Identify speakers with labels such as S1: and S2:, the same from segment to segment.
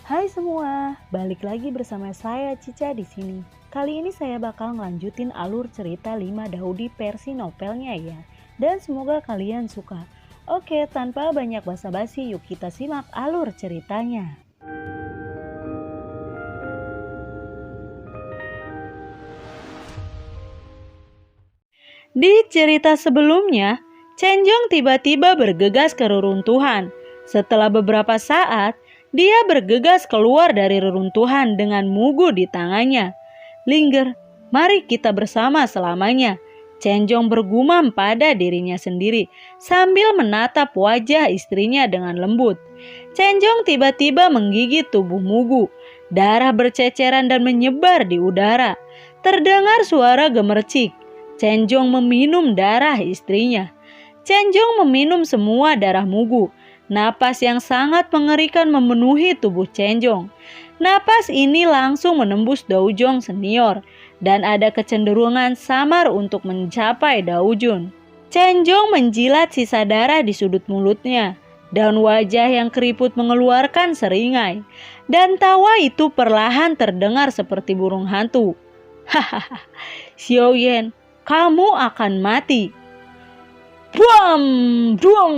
S1: Hai semua, balik lagi bersama saya Cica di sini. Kali ini saya bakal ngelanjutin alur cerita 5 Daudi versi novelnya ya. Dan semoga kalian suka. Oke, tanpa banyak basa-basi, yuk kita simak alur ceritanya. Di cerita sebelumnya, Cenjong tiba-tiba bergegas ke reruntuhan. Setelah beberapa saat, dia bergegas keluar dari reruntuhan dengan Mugu di tangannya. "Lingger, mari kita bersama selamanya," Cenjong bergumam pada dirinya sendiri sambil menatap wajah istrinya dengan lembut. Cenjong tiba-tiba menggigit tubuh Mugu. Darah berceceran dan menyebar di udara. Terdengar suara gemercik. Cenjong meminum darah istrinya. Cenjong meminum semua darah Mugu. Napas yang sangat mengerikan memenuhi tubuh Cenjong. Napas ini langsung menembus Daojong senior dan ada kecenderungan samar untuk mencapai Daojun. Cenjong menjilat sisa darah di sudut mulutnya dan wajah yang keriput mengeluarkan seringai. Dan tawa itu perlahan terdengar seperti burung hantu. "Hahaha, Xiaoyan, kamu akan mati." Buam, buam.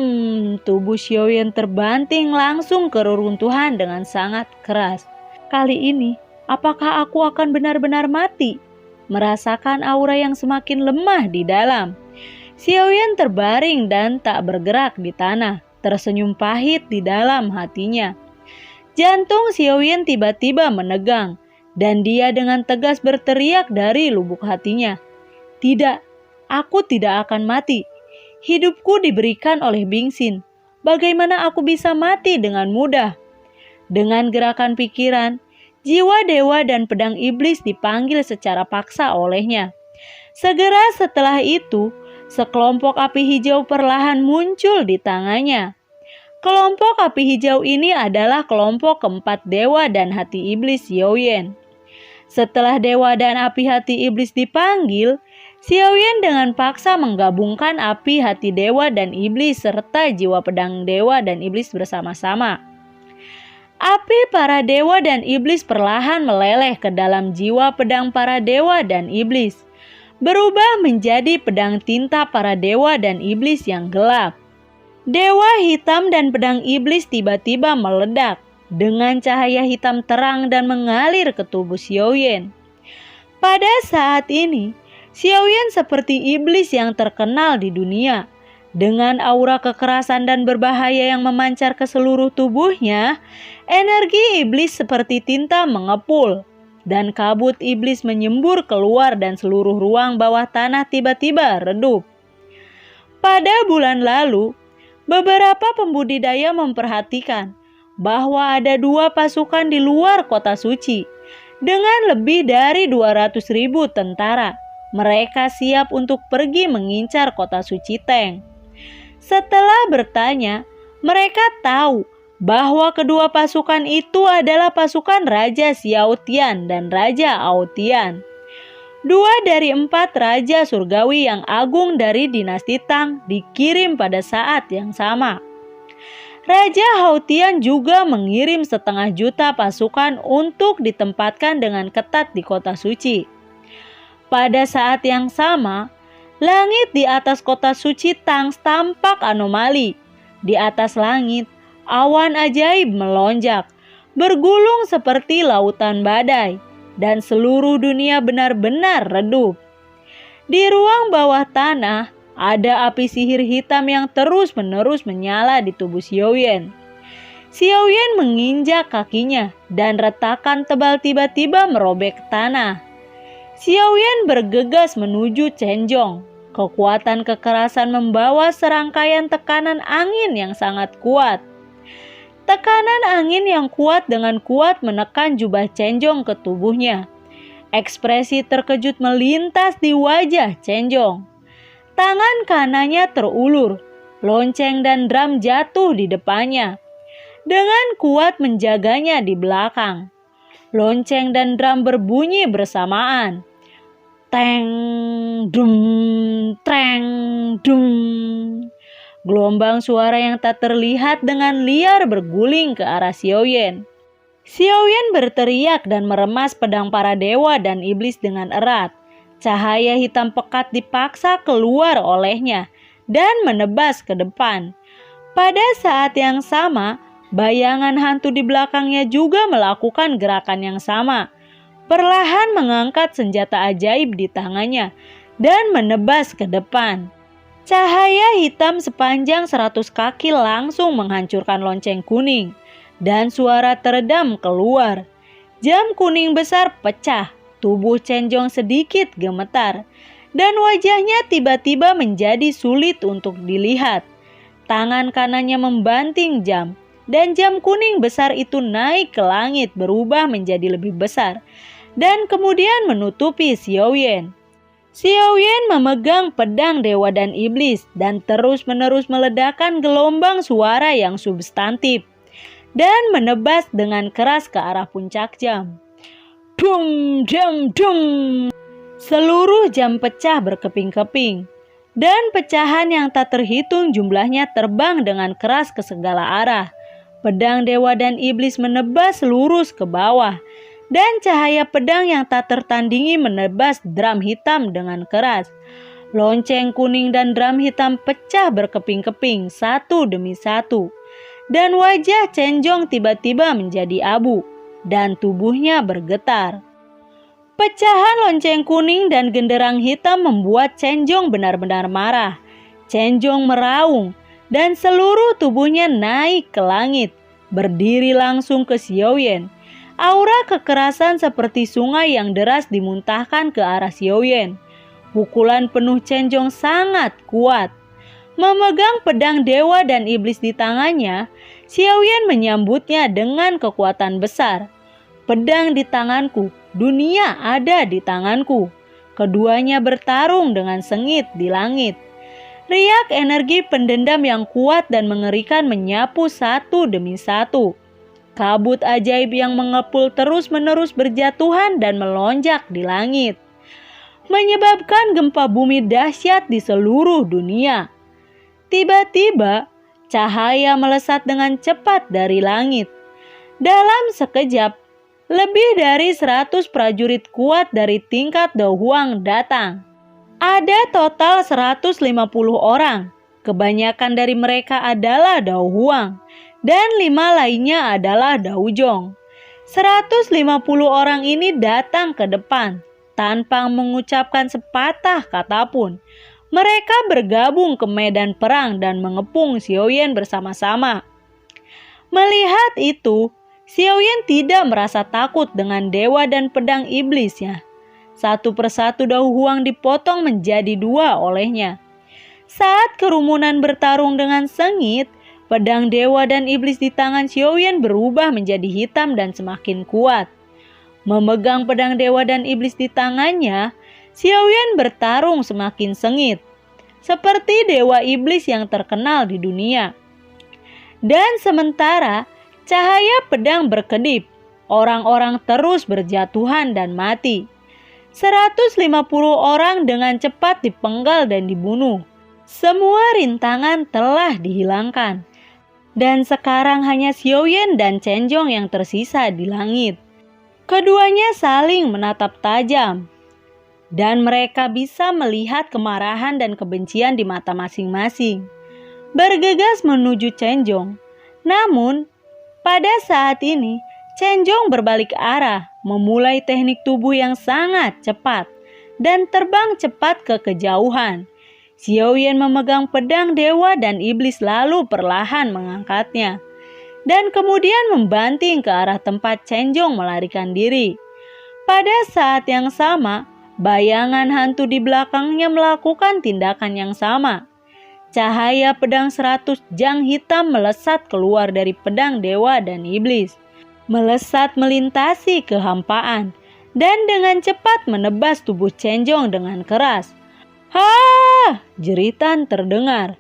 S1: Tubuh Xiaoyan terbanting langsung ke reruntuhan dengan sangat keras. Kali ini, apakah aku akan benar-benar mati? Merasakan aura yang semakin lemah di dalam. Xiaoyan terbaring dan tak bergerak di tanah, tersenyum pahit di dalam hatinya. Jantung Xiaoyan tiba-tiba menegang, dan dia dengan tegas berteriak dari lubuk hatinya. "Tidak, aku tidak akan mati. Hidupku diberikan oleh Bingxin. Bagaimana aku bisa mati dengan mudah?" Dengan gerakan pikiran, jiwa dewa dan pedang iblis dipanggil secara paksa olehnya. Segera setelah itu, sekelompok api hijau perlahan muncul di tangannya. Kelompok api hijau ini adalah kelompok keempat dewa dan hati iblis Xiaoyan. Setelah dewa dan api hati iblis dipanggil, Xiaoyan dengan paksa menggabungkan api hati dewa dan iblis serta jiwa pedang dewa dan iblis bersama-sama. Api para dewa dan iblis perlahan meleleh ke dalam jiwa pedang para dewa dan iblis, berubah menjadi pedang tinta para dewa dan iblis yang gelap. Dewa hitam dan pedang iblis tiba-tiba meledak dengan cahaya hitam terang dan mengalir ke tubuh Xiaoyan. Pada saat ini, Xiaoyan seperti iblis yang terkenal di dunia. Dengan aura kekerasan dan berbahaya yang memancar ke seluruh tubuhnya, energi iblis seperti tinta mengepul, dan kabut iblis menyembur keluar dan seluruh ruang bawah tanah tiba-tiba redup. Pada bulan lalu, beberapa pembudidaya memperhatikan bahwa ada 2 pasukan di luar kota suci dengan lebih dari 200.000 tentara. Mereka siap untuk pergi mengincar kota suci Teng. Setelah bertanya, mereka tahu bahwa kedua pasukan itu adalah pasukan Raja Xiao Tian dan Raja Ao Tian. 2 dari 4 raja surgawi yang agung dari dinasti Tang dikirim pada saat yang sama. Raja Hao Tian juga mengirim 1,5 juta pasukan untuk ditempatkan dengan ketat di kota suci. Pada saat yang sama, langit di atas kota suci Tang tampak anomali. Di atas langit, awan ajaib melonjak, bergulung seperti lautan badai, dan seluruh dunia benar-benar redup. Di ruang bawah tanah, ada api sihir hitam yang terus-menerus menyala di tubuh Xiaoyan. Xiaoyan menginjak kakinya dan retakan tebal tiba-tiba merobek tanah. Xiaoyan bergegas menuju Cenjong. Kekuatan kekerasan membawa serangkaian tekanan angin yang sangat kuat. Tekanan angin yang kuat dengan kuat menekan jubah Cenjong ke tubuhnya. Ekspresi terkejut melintas di wajah Cenjong. Tangan kanannya terulur, lonceng dan drum jatuh di depannya. Dengan kuat menjaganya di belakang. Lonceng dan drum berbunyi bersamaan. Teng, dum, treng, dum. Gelombang suara yang tak terlihat dengan liar berguling ke arah Xiaoyan. Xiaoyan berteriak dan meremas pedang para dewa dan iblis dengan erat. Cahaya hitam pekat dipaksa keluar olehnya dan menebas ke depan. Pada saat yang sama, bayangan hantu di belakangnya juga melakukan gerakan yang sama. Perlahan mengangkat senjata ajaib di tangannya dan menebas ke depan. Cahaya hitam sepanjang 100 kaki langsung menghancurkan lonceng kuning. Dan suara teredam keluar. Jam kuning besar pecah, tubuh Chen Zhong sedikit gemetar, dan wajahnya tiba-tiba menjadi sulit untuk dilihat. Tangan kanannya membanting jam, dan jam kuning besar itu naik ke langit berubah menjadi lebih besar, dan kemudian menutupi Xiaoyan. Xiaoyan memegang pedang dewa dan iblis, dan terus-menerus meledakkan gelombang suara yang substantif dan menebas dengan keras ke arah puncak jam. Dung, jam, dung. Seluruh jam pecah berkeping-keping, dan pecahan yang tak terhitung jumlahnya terbang dengan keras ke segala arah. Pedang dewa dan iblis menebas lurus ke bawah, dan cahaya pedang yang tak tertandingi menebas drum hitam dengan keras. Lonceng kuning dan drum hitam pecah berkeping-keping satu demi satu. Dan wajah Chen Zhong tiba-tiba menjadi abu, dan tubuhnya bergetar. Pecahan lonceng kuning dan genderang hitam membuat Chen Zhong benar-benar marah. Chen Zhong meraung, dan seluruh tubuhnya naik ke langit, berdiri langsung ke Xiaoyan. Aura kekerasan seperti sungai yang deras dimuntahkan ke arah Xiaoyan. Pukulan penuh Chen Zhong sangat kuat. Memegang pedang dewa dan iblis di tangannya, Xiaoyan menyambutnya dengan kekuatan besar. Pedang di tanganku, dunia ada di tanganku. Keduanya bertarung dengan sengit di langit. Riak energi pendendam yang kuat dan mengerikan menyapu satu demi satu. Kabut ajaib yang mengepul terus-menerus berjatuhan dan melonjak di langit, menyebabkan gempa bumi dahsyat di seluruh dunia. Tiba-tiba, cahaya melesat dengan cepat dari langit. Dalam sekejap, lebih dari 100 prajurit kuat dari tingkat Dao Huang datang. Ada total 150 orang. Kebanyakan dari mereka adalah Dao Huang, dan 5 lainnya adalah Dao Zhong. 150 orang ini datang ke depan, tanpa mengucapkan sepatah kata pun. Mereka bergabung ke medan perang dan mengepung Xiaoyan bersama-sama. Melihat itu, Xiaoyan tidak merasa takut dengan dewa dan pedang iblisnya. Satu persatu Dao Huang dipotong menjadi 2 olehnya. Saat kerumunan bertarung dengan sengit, pedang dewa dan iblis di tangan Xiaoyan berubah menjadi hitam dan semakin kuat. Memegang pedang dewa dan iblis di tangannya, Xiaoyan bertarung semakin sengit, seperti dewa iblis yang terkenal di dunia. Dan sementara cahaya pedang berkedip, orang-orang terus berjatuhan dan mati. 150 orang dengan cepat dipenggal dan dibunuh. Semua rintangan telah dihilangkan, dan sekarang hanya Xiaoyan dan Chen Zhong yang tersisa di langit. Keduanya saling menatap tajam, dan mereka bisa melihat kemarahan dan kebencian di mata masing-masing. Bergegas menuju Chen Zhong. Namun, pada saat ini, Chen Zhong berbalik arah, memulai teknik tubuh yang sangat cepat, dan terbang cepat ke kejauhan. Xiaoyan memegang pedang dewa dan iblis lalu perlahan mengangkatnya, dan kemudian membanting ke arah tempat Chen Zhong melarikan diri. Pada saat yang sama, bayangan hantu di belakangnya melakukan tindakan yang sama. Cahaya pedang 100 jang hitam melesat keluar dari pedang dewa dan iblis, melesat melintasi kehampaan, dan dengan cepat menebas tubuh Chen Zhong dengan keras. "Hah!" jeritan terdengar.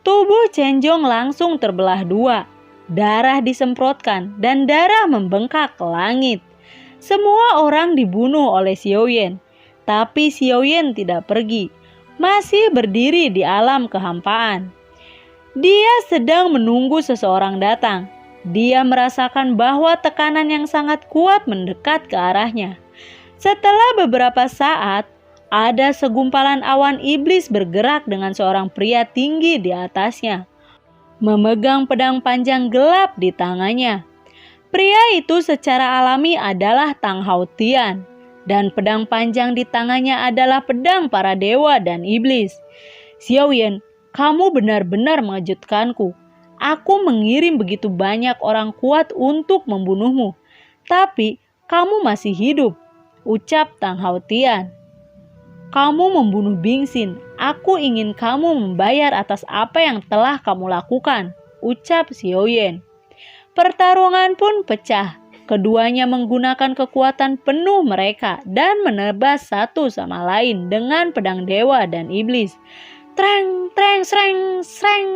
S1: Tubuh Chen Zhong langsung terbelah 2. Darah disemprotkan dan darah membengkak ke langit. Semua orang dibunuh oleh Xiaoyan, tapi Xiaoyan tidak pergi, masih berdiri di alam kehampaan. Dia sedang menunggu seseorang datang, Dia merasakan bahwa tekanan yang sangat kuat mendekat ke arahnya. Setelah beberapa saat, ada segumpalan awan iblis bergerak dengan seorang pria tinggi di atasnya, memegang pedang panjang gelap di tangannya. Pria itu secara alami adalah Tang Hao Tian, dan pedang panjang di tangannya adalah pedang para dewa dan iblis. Xiao Yan, kamu benar-benar mengejutkanku. Aku mengirim begitu banyak orang kuat untuk membunuhmu, tapi kamu masih hidup, ucap Tang Hao Tian. Kamu membunuh Bingxin. Aku ingin kamu membayar atas apa yang telah kamu lakukan, ucap Xiao Yan. Pertarungan pun pecah. Keduanya menggunakan kekuatan penuh mereka dan menebas satu sama lain dengan pedang dewa dan iblis. Treng, treng, sreng, sreng.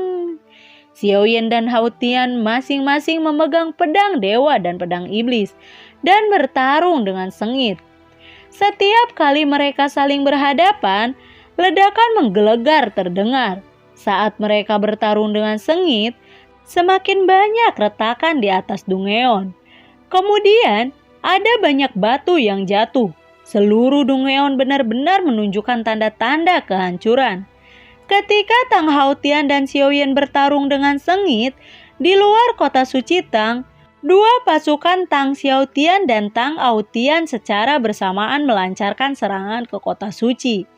S1: Xiao Yan dan Hao Tian masing-masing memegang pedang dewa dan pedang iblis dan bertarung dengan sengit. Setiap kali mereka saling berhadapan, ledakan menggelegar terdengar. Saat mereka bertarung dengan sengit, semakin banyak retakan di atas Dungeon. Kemudian ada banyak batu yang jatuh. Seluruh Dungeon benar-benar menunjukkan tanda-tanda kehancuran. Ketika Tang Hao Tian dan Xiao Yan bertarung dengan sengit, di luar kota suci Tang, dua pasukan Tang Xiao Tian dan Tang Hao Tian secara bersamaan melancarkan serangan ke kota suci.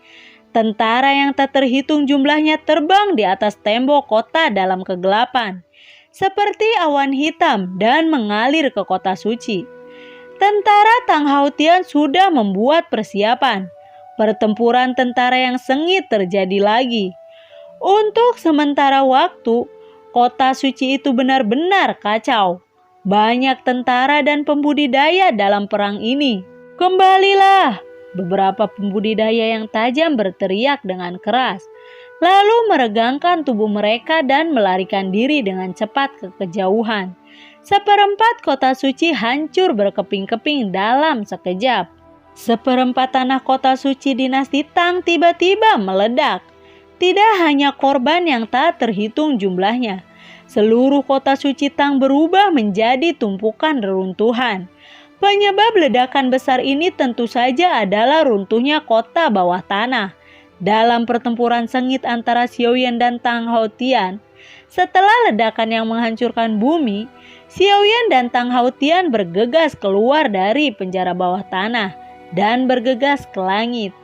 S1: Tentara yang tak terhitung jumlahnya terbang di atas tembok kota dalam kegelapan, seperti awan hitam dan mengalir ke kota suci. Tentara Tang Hao Tian sudah membuat persiapan. Pertempuran tentara yang sengit terjadi lagi. Untuk sementara waktu, kota suci itu benar-benar kacau. Banyak tentara dan pembudidaya dalam perang ini. Kembalilah! Beberapa pembudidaya yang tajam berteriak dengan keras, lalu meregangkan tubuh mereka dan melarikan diri dengan cepat ke kejauhan. Seperempat kota suci hancur berkeping-keping dalam sekejap. Seperempat tanah kota suci dinasti Tang tiba-tiba meledak. Tidak hanya korban yang tak terhitung jumlahnya, seluruh kota suci Tang berubah menjadi tumpukan reruntuhan. Penyebab ledakan besar ini tentu saja adalah runtuhnya kota bawah tanah. Dalam pertempuran sengit antara Xiao Yan dan Tang Hao Tian, setelah ledakan yang menghancurkan bumi, Xiao Yan dan Tang Hao Tian bergegas keluar dari penjara bawah tanah dan bergegas ke langit.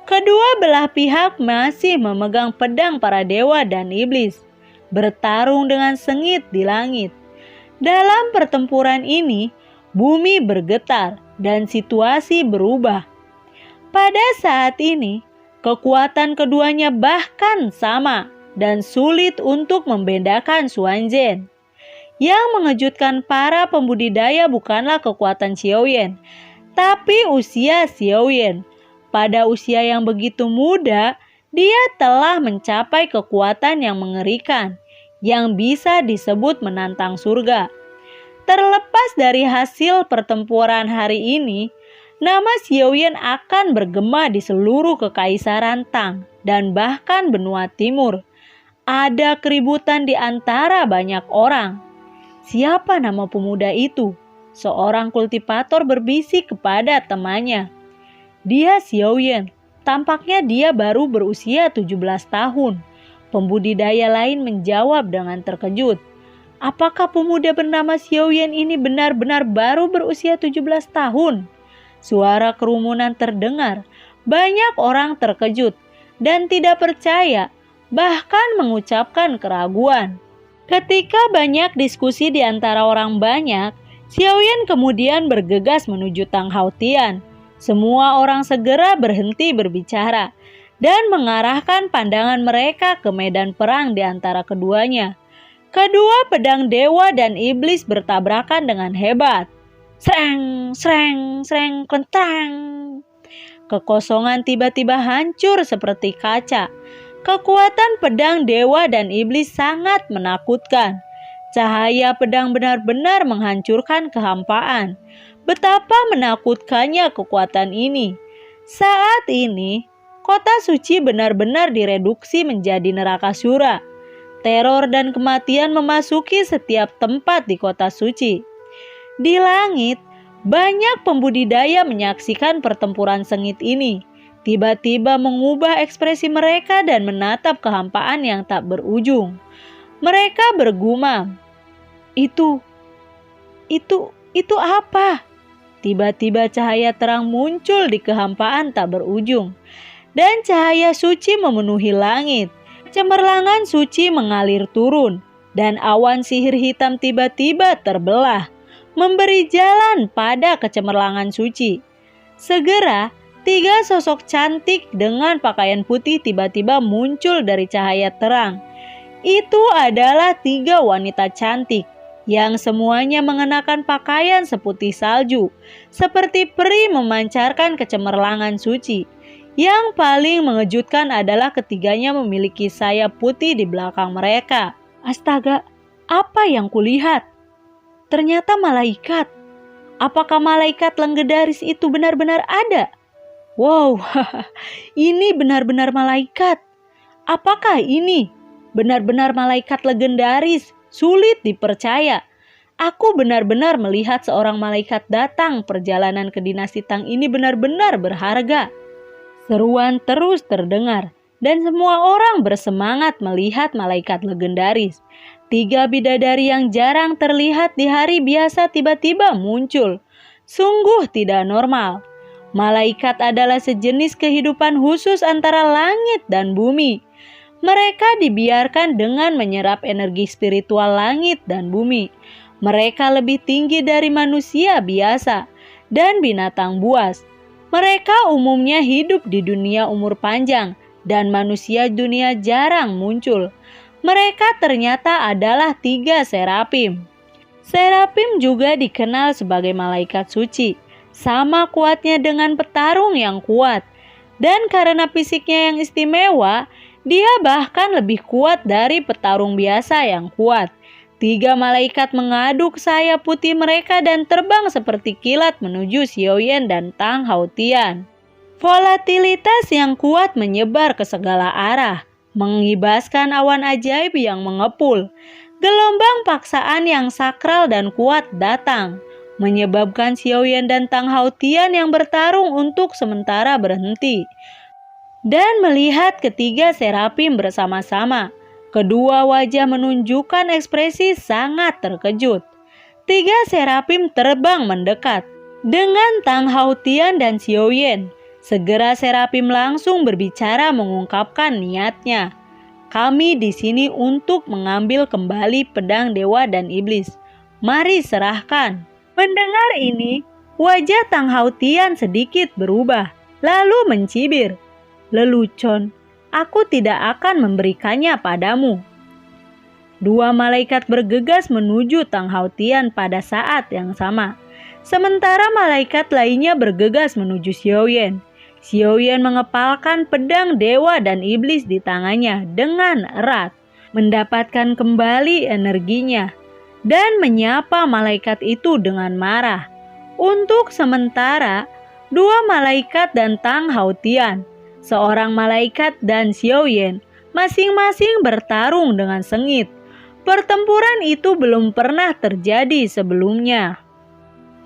S1: Kedua belah pihak masih memegang pedang para dewa dan iblis, bertarung dengan sengit di langit. Dalam pertempuran ini, bumi bergetar dan situasi berubah. Pada saat ini, kekuatan keduanya bahkan sama dan sulit untuk membedakan Xuan Zhen. Yang mengejutkan para pembudidaya bukanlah kekuatan Xiao Yan, tapi usia Xiao Yan. Pada usia yang begitu muda, dia telah mencapai kekuatan yang mengerikan, yang bisa disebut menantang surga. Terlepas dari hasil pertempuran hari ini, nama Xiao Yan akan bergema di seluruh kekaisaran Tang dan bahkan benua timur. Ada keributan di antara banyak orang. Siapa nama pemuda itu? Seorang kultivator berbisik kepada temannya. Dia Xiao Yan. Tampaknya dia baru berusia 17 tahun. Pembudidaya lain menjawab dengan terkejut. Apakah pemuda bernama Xiao Yan ini benar-benar baru berusia 17 tahun? Suara kerumunan terdengar. Banyak orang terkejut dan tidak percaya, bahkan mengucapkan keraguan. Ketika banyak diskusi di antara orang banyak, Xiao Yan kemudian bergegas menuju Tang Hao Tian. Semua orang segera berhenti berbicara dan mengarahkan pandangan mereka ke medan perang di antara keduanya. Kedua pedang dewa dan iblis bertabrakan dengan hebat. Sreng, sreng, sreng, kentang. Kekosongan tiba-tiba hancur seperti kaca. Kekuatan pedang dewa dan iblis sangat menakutkan. Cahaya pedang benar-benar menghancurkan kehampaan. Betapa menakutkannya kekuatan ini. Saat ini, kota suci benar-benar direduksi menjadi neraka surga. teror dan kematian memasuki setiap tempat di kota suci. Di langit, banyak pembudidaya menyaksikan pertempuran sengit ini. Tiba-tiba mengubah ekspresi mereka dan menatap kehampaan yang tak berujung. Mereka bergumam, Itu apa?" Tiba-tiba cahaya terang muncul di kehampaan tak berujung, dan cahaya suci memenuhi langit. Cemerlangan suci mengalir turun, dan awan sihir hitam tiba-tiba terbelah, memberi jalan pada kecemerlangan suci. Segera, 3 sosok cantik dengan pakaian putih tiba-tiba muncul dari cahaya terang. Itu adalah 3 wanita cantik yang semuanya mengenakan pakaian seputih salju, seperti peri memancarkan kecemerlangan suci. Yang paling mengejutkan adalah ketiganya memiliki sayap putih di belakang mereka. Astaga, apa yang kulihat? Ternyata malaikat. Apakah malaikat legendaris itu benar-benar ada? Wow, ini benar-benar malaikat. Apakah ini benar-benar malaikat legendaris? Sulit dipercaya. Aku benar-benar melihat seorang malaikat datang. Perjalanan ke dinasti Tang ini benar-benar berharga. Seruan terus terdengar, dan semua orang bersemangat melihat malaikat legendaris. 3 bidadari yang jarang terlihat di hari biasa tiba-tiba muncul. Sungguh tidak normal. Malaikat adalah sejenis kehidupan khusus antara langit dan bumi. Mereka dibiarkan dengan menyerap energi spiritual langit dan bumi. Mereka lebih tinggi dari manusia biasa dan binatang buas. Mereka umumnya hidup di dunia umur panjang, dan manusia dunia jarang muncul. Mereka ternyata adalah 3 serafim. Serafim juga dikenal sebagai malaikat suci, sama kuatnya dengan petarung yang kuat. Dan karena fisiknya yang istimewa, dia bahkan lebih kuat dari petarung biasa yang kuat. 3 malaikat mengadu ke sayap putih mereka dan terbang seperti kilat menuju Xiaoyan dan Tang Haotian. Volatilitas yang kuat menyebar ke segala arah, mengibaskan awan ajaib yang mengepul. Gelombang paksaan yang sakral dan kuat datang, menyebabkan Xiaoyan dan Tang Haotian yang bertarung untuk sementara berhenti. Dan melihat ketiga serafim bersama-sama, kedua wajah menunjukkan ekspresi sangat terkejut. 3 serafim terbang mendekat dengan Tang Haotian dan Xiaoyan. Segera serafim langsung berbicara mengungkapkan niatnya. "Kami di sini untuk mengambil kembali pedang dewa dan iblis. Mari serahkan." Mendengar ini, wajah Tang Haotian sedikit berubah, lalu mencibir, "Lelucon, aku tidak akan memberikannya padamu." 2 malaikat bergegas menuju Tang Haotian pada saat yang sama. Sementara malaikat lainnya bergegas menuju Xiaoyan. Xiaoyan mengepalkan pedang dewa dan iblis di tangannya dengan erat, mendapatkan kembali energinya, dan menyapa malaikat itu dengan marah. Untuk sementara, 2 malaikat dan Tang Haotian, seorang malaikat dan Xiaoyan, masing-masing bertarung dengan sengit. Pertempuran itu belum pernah terjadi sebelumnya.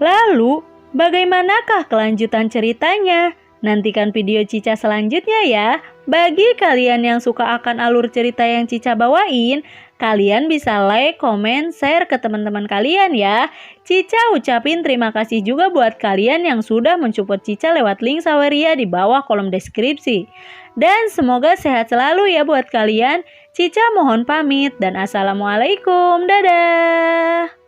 S1: Lalu, bagaimanakah kelanjutan ceritanya? Nantikan video Cica selanjutnya ya. Bagi kalian yang suka akan alur cerita yang Cica bawain, kalian bisa like, komen, share ke teman-teman kalian ya. Cica ucapin terima kasih juga buat kalian yang sudah mensupport Cica lewat link Saweria di bawah kolom deskripsi. Dan semoga sehat selalu ya buat kalian. Cica mohon pamit dan assalamualaikum. Dadah.